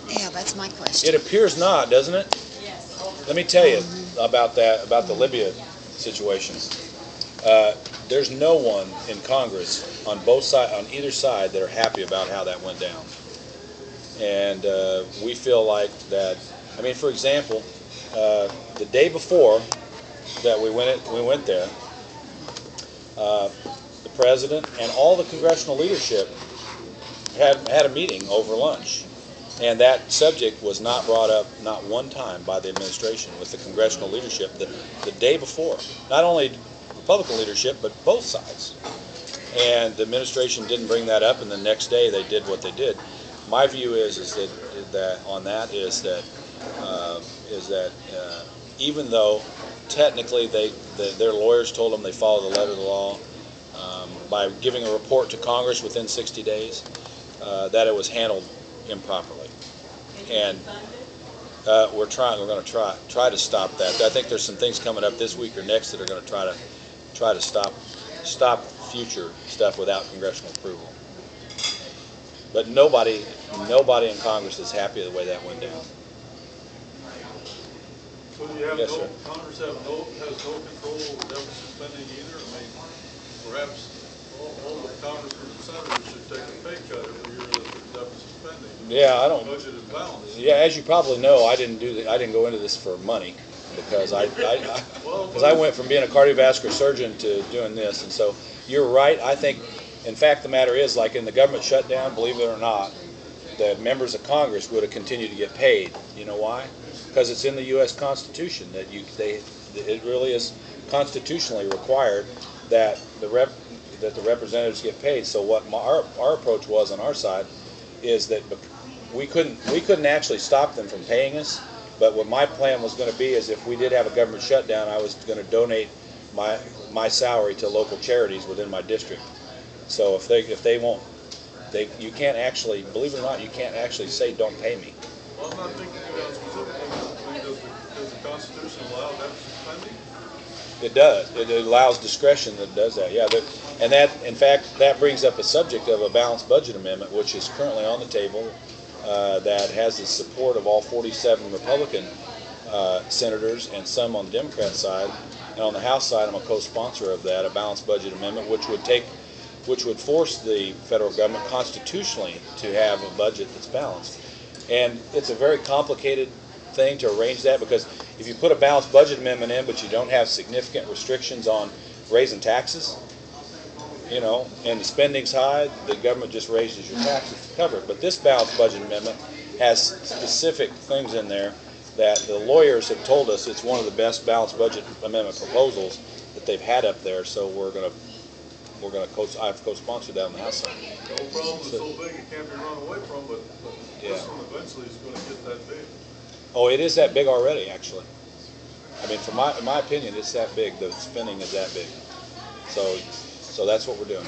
Yeah, that's my question. It appears not, doesn't it? Let me tell you about that, about the Libya situation. There's no one in Congress on both sides, on either side, that are happy about how that went down. And we feel like that. I mean, for example, the day before that we went there, the president and all the congressional leadership had a meeting over lunch. And that subject was not brought up not one time by the administration with the congressional leadership the day before. Not only Republican leadership, but both sides. And the administration didn't bring that up, and the next day they did what they did. My view is that on that is that even though technically their lawyers told them they followed the letter of the law by giving a report to Congress within 60 days, that it was handled improperly. And we're going to try to stop that. I think there's some things coming up this week or next that are going to try to stop future stuff without congressional approval. But nobody in Congress is happy the way that went down. So do you have Yes, sir. Congress has no control over deficit spending either? I mean, perhaps all the congressmen and senators should take a pay cut every year as deficit spending. Yeah, I don't. Budget is balanced. Yeah, as you probably know, I didn't go into this for money because I went from being a cardiovascular surgeon to doing this, and so you're right. I think, in fact, the matter is, like in the government shutdown, believe it or not, the members of Congress would have continued to get paid. You know why? Because it's in the U.S. Constitution that it really is constitutionally required that the representatives get paid. So what our approach was on our side is that we couldn't actually stop them from paying us. But what my plan was going to be is if we did have a government shutdown, I was going to donate my salary to local charities within my district. So if they won't, you can't actually, believe it or not, you can't actually say don't pay me. Well, I'm not thinking about specifically. Does the Constitution allow deficit spending? It does. It allows discretion that does that. Yeah, and that, in fact, that brings up a subject of a balanced budget amendment, which is currently on the table, that has the support of all 47 Republican senators and some on the Democrat side. And on the House side, I'm a co-sponsor of that, a balanced budget amendment, which would force the federal government constitutionally to have a budget that's balanced. And it's a very complicated thing to arrange that, because if you put a balanced budget amendment in but you don't have significant restrictions on raising taxes, you know, and the spending's high, the government just raises your taxes to cover it. But this balanced budget amendment has specific things in there that the lawyers have told us it's one of the best balanced budget amendment proposals that they've had up there. So I've co-sponsored that on the House side. The whole problem is so big it can't be run away from, but Yeah. this one eventually is going to get that big. Oh, it is that big already, actually. I mean, in my opinion, it's that big. The spending is that big. So that's what we're doing.